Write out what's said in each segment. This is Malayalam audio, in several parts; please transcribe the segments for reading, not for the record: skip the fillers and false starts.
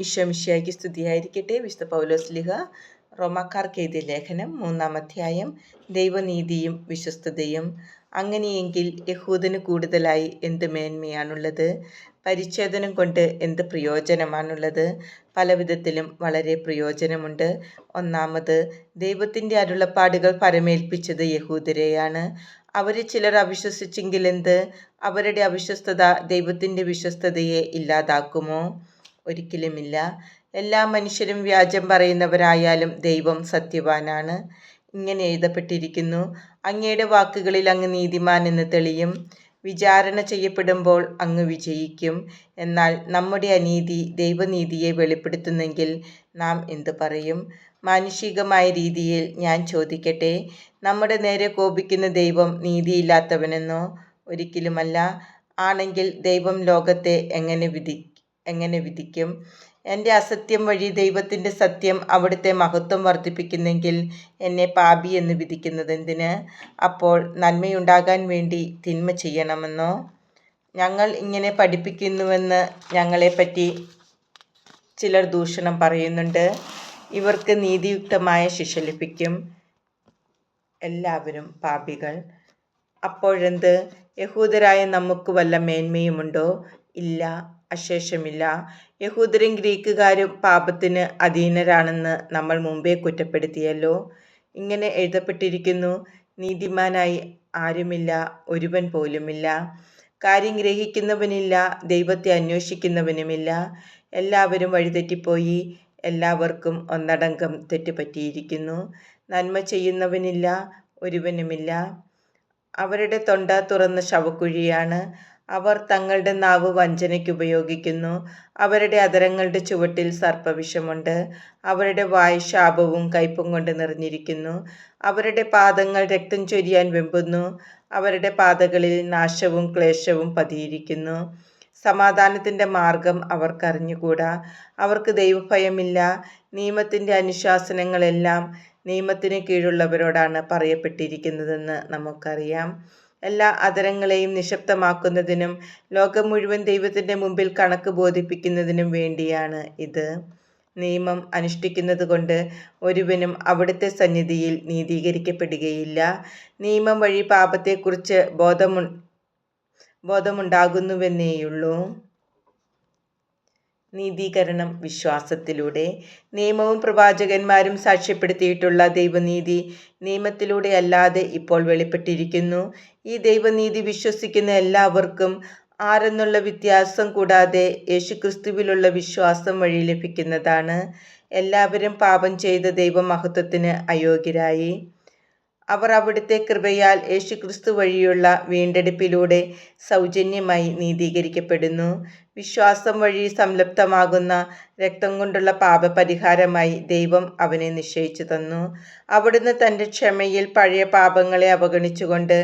ഈശോമിശിഹായ്ക്ക് സ്തുതിയായിരിക്കട്ടെ. വിശുദ്ധ പൗലോസ്ലീഹ റോമാക്കാർക്ക് എഴുതിയ ലേഖനം 3-ാം അധ്യായം. ദൈവനീതിയും വിശ്വസ്തതയും. അങ്ങനെയെങ്കിൽ യഹൂദന് കൂടുതലായി എന്ത് മേന്മയാണുള്ളത്? പരിച്ഛേദനം കൊണ്ട് എന്ത് പ്രയോജനമാണുള്ളത്? പലവിധത്തിലും വളരെ പ്രയോജനമുണ്ട്. ഒന്നാമത്, ദൈവത്തിൻ്റെ അരുളപ്പാടുകൾ പരമേൽപ്പിച്ചത് യഹൂദരെയാണ്. അവരിൽ ചിലർ അവിശ്വസിച്ചെങ്കിലെന്ത്? അവരുടെ അവിശ്വസ്തത ദൈവത്തിൻ്റെ വിശ്വസ്തതയെ ഇല്ലാതാക്കുമോ? ഒരിക്കലുമില്ല. എല്ലാ മനുഷ്യരും വ്യാജം പറയുന്നവരായാലും ദൈവം സത്യവാനാണ്. ഇങ്ങനെ എഴുതപ്പെട്ടിരിക്കുന്നു: അങ്ങയുടെ വാക്കുകളിൽ അങ്ങ് നീതിമാൻ എന്ന് തെളിയും. വിചാരണ ചെയ്യപ്പെടുമ്പോൾ അങ്ങ് വിജയിക്കും. എന്നാൽ നമ്മുടെ അനീതി ദൈവനീതിയെ വെളിപ്പെടുത്തുന്നെങ്കിൽ നാം എന്തു പറയും? മാനുഷികമായ രീതിയിൽ ഞാൻ ചോദിക്കട്ടെ, നമ്മുടെ നേരെ കോപിക്കുന്ന ദൈവം നീതിയില്ലാത്തവനെന്നോ? ഒരിക്കലുമല്ല. ആണെങ്കിൽ ദൈവം ലോകത്തെ എങ്ങനെ വിധിക്കും? എൻ്റെ അസത്യം വഴി ദൈവത്തിൻ്റെ സത്യം അവിടുത്തെ മഹത്വം വർദ്ധിപ്പിക്കുന്നെങ്കിൽ എന്നെ പാപി എന്ന് വിധിക്കുന്നതെന്തിന്? അപ്പോൾ നന്മയുണ്ടാകാൻ വേണ്ടി തിന്മ ചെയ്യണമെന്നോ? ഞങ്ങൾ ഇങ്ങനെ പഠിപ്പിക്കുന്നുവെന്ന് ഞങ്ങളെപ്പറ്റി ചിലർ ദൂഷണം പറയുന്നുണ്ട്. ഇവർക്ക് നീതിയുക്തമായ ശിക്ഷ ലഭിക്കും. എല്ലാവരും പാപികൾ. അപ്പോഴെന്ത്? യഹൂദരായ നമുക്ക് വല്ല മേന്മയുമുണ്ടോ? ഇല്ല, അശേഷമില്ല. യഹൂദരും ഗ്രീക്കുകാരും പാപത്തിന് അധീനരാണെന്ന് നമ്മൾ മുമ്പേ കുറ്റപ്പെടുത്തിയല്ലോ. ഇങ്ങനെ എഴുതപ്പെട്ടിരിക്കുന്നു: നീതിമാനായി ആരുമില്ല, ഒരുവൻ പോലുമില്ല. കാര്യം ഗ്രഹിക്കുന്നവനില്ല, ദൈവത്തെ അന്വേഷിക്കുന്നവനുമില്ല. എല്ലാവരും വഴിതെറ്റിപ്പോയി, എല്ലാവർക്കും ഒന്നടങ്കം തെറ്റുപറ്റിയിരിക്കുന്നു. നന്മ ചെയ്യുന്നവനില്ല, ഒരുവനുമില്ല. അവരുടെ തൊണ്ട തുറന്ന ശവക്കുഴിയാണ്. അവർ തങ്ങളുടെ നാവ് വഞ്ചനയ്ക്ക് ഉപയോഗിക്കുന്നു. അവരുടെ അധരങ്ങളുടെ ചുവട്ടിൽ സർപ്പവിഷമുണ്ട്. അവരുടെ വായ് ശാപവും കയ്പും കൊണ്ട് നിറഞ്ഞിരിക്കുന്നു. അവരുടെ പാദങ്ങൾ രക്തം ചൊരിയാൻ വെമ്പുന്നു. അവരുടെ പാതകളിൽ നാശവും ക്ലേശവും പതിയിരിക്കുന്നു. സമാധാനത്തിൻ്റെ മാർഗം അവർക്കറിഞ്ഞുകൂടാ. അവർക്ക് ദൈവഭയമില്ല. നിയമത്തിൻ്റെ അനുശാസനങ്ങളെല്ലാം നിയമത്തിന് കീഴുള്ളവരോടാണ് പറയപ്പെട്ടിരിക്കുന്നതെന്ന് നമുക്കറിയാം. എല്ലാ അധരങ്ങളെയും നിശബ്ദമാക്കുന്നതിനും ലോകം മുഴുവൻ ദൈവത്തിൻ്റെ മുമ്പിൽ കണക്ക് ബോധിപ്പിക്കുന്നതിനും വേണ്ടിയാണ് ഇത്. നിയമം അനുഷ്ഠിക്കുന്നത് കൊണ്ട് ഒരുവനും അവിടുത്തെ സന്നിധിയിൽ നീതീകരിക്കപ്പെടുകയില്ല. നിയമം വഴി പാപത്തെക്കുറിച്ച് ബോധമുണ്ടാകുന്നുവെന്നേയുള്ളൂ. നീതീകരണം വിശ്വാസത്തിലൂടെ. നിയമവും പ്രവാചകന്മാരും സാക്ഷ്യപ്പെടുത്തിയിട്ടുള്ള ദൈവനീതി നിയമത്തിലൂടെ അല്ലാതെ ഇപ്പോൾ വെളിപ്പെട്ടിരിക്കുന്നു. ഈ ദൈവനീതി വിശ്വസിക്കുന്ന എല്ലാവർക്കും ആരെന്നുള്ള വ്യത്യാസം കൂടാതെ യേശുക്രിസ്തുവിലുള്ള വിശ്വാസം വഴി ലഭിക്കുന്നതാണ്. എല്ലാവരും പാപം ചെയ്ത ദൈവമഹത്വത്തിന് അയോഗ്യരായി. അവർ അവിടുത്തെ കൃപയാൽ യേശുക്രിസ്തു വഴിയുള്ള വീണ്ടെടുപ്പിലൂടെ സൗജന്യമായി നീതീകരിക്കപ്പെടുന്നു. വിശ്വാസം വഴി സംലപ്തമാകുന്ന രക്തം കൊണ്ടുള്ള പാപപരിഹാരമായി ദൈവം അവനെ നിശ്ചയിച്ചു തന്നു. അവിടുന്ന് തൻ്റെ ക്ഷമയിൽ പഴയ പാപങ്ങളെ അവഗണിച്ചുകൊണ്ട്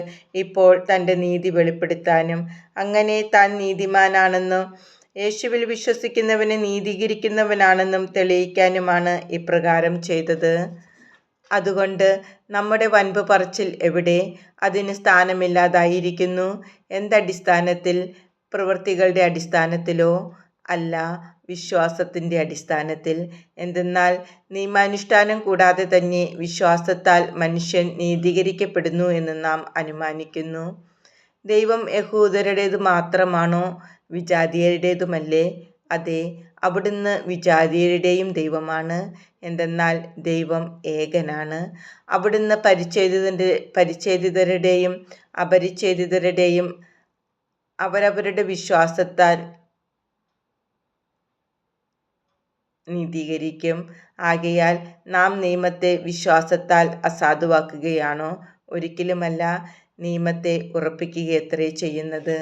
ഇപ്പോൾ തൻ്റെ നീതി വെളിപ്പെടുത്താനും അങ്ങനെ താൻ നീതിമാനാണെന്നും യേശുവിൽ വിശ്വസിക്കുന്നവനെ നീതീകരിക്കുന്നവനാണെന്നും തെളിയിക്കാനുമാണ് ഇപ്രകാരം ചെയ്തത്. അതുകൊണ്ട് നമ്മുടെ വൻപ് പറച്ചിൽ എവിടെ? അതിന് സ്ഥാനമില്ലാതായിരിക്കുന്നു. എന്തടിസ്ഥാനത്തിൽ? പ്രവൃത്തികളുടെ അടിസ്ഥാനത്തിലോ? അല്ല, വിശ്വാസത്തിൻ്റെ അടിസ്ഥാനത്തിൽ. എന്തെന്നാൽ നിയമാനുഷ്ഠാനം കൂടാതെ തന്നെ വിശ്വാസത്താൽ മനുഷ്യൻ നീതീകരിക്കപ്പെടുന്നു എന്ന് നാം അനുമാനിക്കുന്നു. ദൈവം യഹൂദരുടേത് മാത്രമാണോ? വിജാതീയരുടേതുമല്ലേ? അതെ, അവിടുന്ന് വിജാതീയരുടെയും ദൈവമാണ്. എന്തെന്നാൽ ദൈവം ഏകനാണ്. അവിടുന്ന് പരിച്ഛേദിതരുടെയും അപരിച്ഛേദിതരുടെയും അവരവരുടെ വിശ്വാസത്താൽ നീതീകരിക്കും. ആകയാൽ നാം നിയമത്തെ വിശ്വാസത്താൽ അസാധുവാക്കുകയാണോ? ഒരിക്കലുമല്ല, നിയമത്തെ ഉറപ്പിക്കുകയത്രേ ചെയ്യുന്നത്.